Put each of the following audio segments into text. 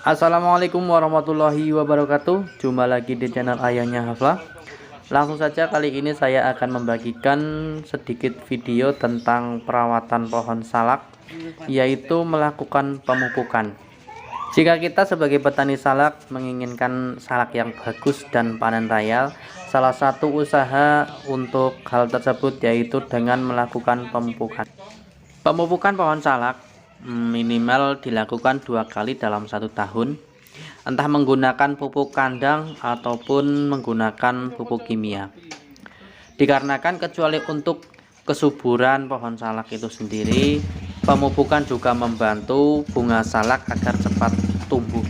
Assalamualaikum warahmatullahi wabarakatuh. Jumpa lagi di channel Ayahnya Hafla. Langsung saja kali ini saya akan membagikan sedikit video tentang perawatan pohon salak, yaitu melakukan pemupukan. Jika kita sebagai petani salak menginginkan salak yang bagus dan panen raya, salah satu usaha untuk hal tersebut yaitu dengan melakukan pemupukan. Pemupukan pohon salak minimal dilakukan 2 kali dalam 1 tahun, entah menggunakan pupuk kandang ataupun menggunakan pupuk kimia. Dikarenakan kecuali untuk kesuburan pohon salak itu sendiri, pemupukan juga membantu bunga salak agar cepat tumbuh.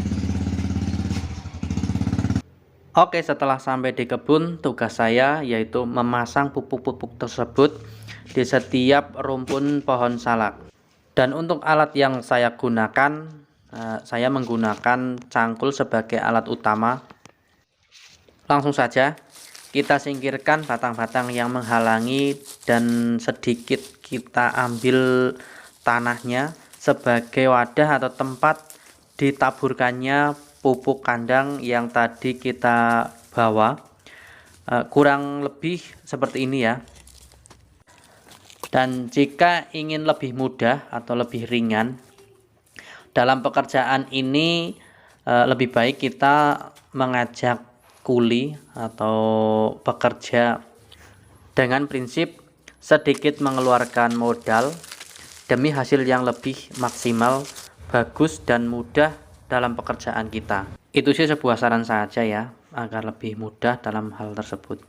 Oke, setelah sampai di kebun, tugas saya yaitu memasang pupuk-pupuk tersebut di setiap rumpun pohon salak. Dan untuk alat yang saya gunakan, saya menggunakan cangkul sebagai alat utama. Langsung saja kita singkirkan batang-batang yang menghalangi dan sedikit kita ambil tanahnya sebagai wadah atau tempat ditaburkannya pupuk kandang yang tadi kita bawa. Kurang lebih seperti ini ya. Dan jika ingin lebih mudah atau lebih ringan dalam pekerjaan ini, lebih baik kita mengajak kuli atau pekerja dengan prinsip sedikit mengeluarkan modal demi hasil yang lebih maksimal, bagus dan mudah dalam pekerjaan kita. Itu sih sebuah saran saja ya, agar lebih mudah dalam hal tersebut.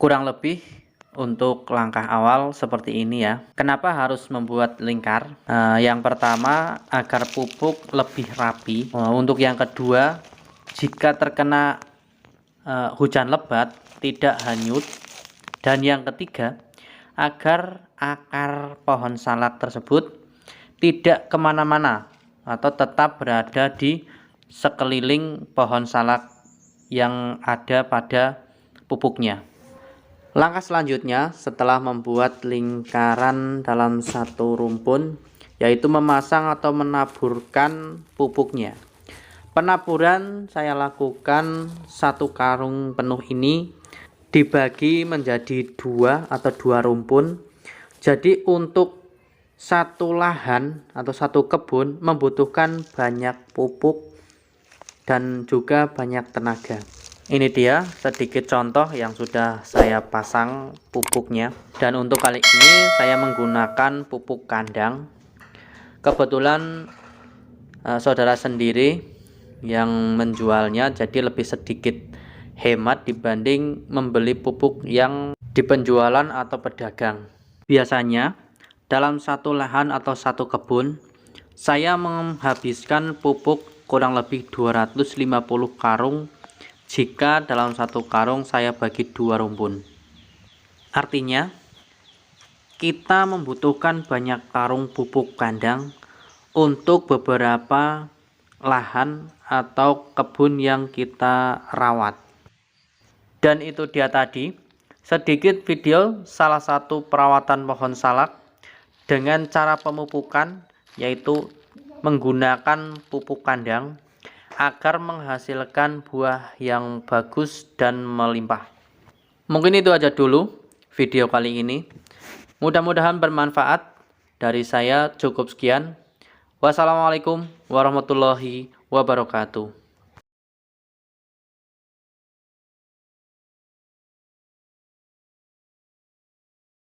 Kurang lebih untuk langkah awal seperti ini ya. Kenapa harus membuat lingkar? Yang pertama agar pupuk lebih rapi. Untuk yang kedua, jika terkena hujan lebat tidak hanyut. Dan yang ketiga, agar akar pohon salak tersebut tidak kemana-mana atau tetap berada di sekeliling pohon salak yang ada pada pupuknya. Langkah selanjutnya setelah membuat lingkaran dalam satu rumpun, yaitu memasang atau menaburkan pupuknya. Penaburan saya lakukan 1 karung penuh ini dibagi menjadi 2 atau 2 rumpun. Jadi untuk 1 lahan atau 1 kebun membutuhkan banyak pupuk dan juga banyak tenaga. Ini dia sedikit contoh yang sudah saya pasang pupuknya. Dan untuk kali ini saya menggunakan pupuk kandang. Kebetulan saudara sendiri yang menjualnya, jadi lebih sedikit hemat dibanding membeli pupuk yang di penjualan atau pedagang. Biasanya dalam 1 lahan atau 1 kebun saya menghabiskan pupuk kurang lebih 250 karung jika dalam 1 karung saya bagi 2 rumpun. Artinya kita membutuhkan banyak karung pupuk kandang untuk beberapa lahan atau kebun yang kita rawat. Dan itu dia tadi sedikit video salah satu perawatan pohon salak dengan cara pemupukan, yaitu menggunakan pupuk kandang agar menghasilkan buah yang bagus dan melimpah. Mungkin itu aja dulu video kali ini. Mudah-mudahan bermanfaat. Dari saya cukup sekian. Wassalamualaikum warahmatullahi wabarakatuh.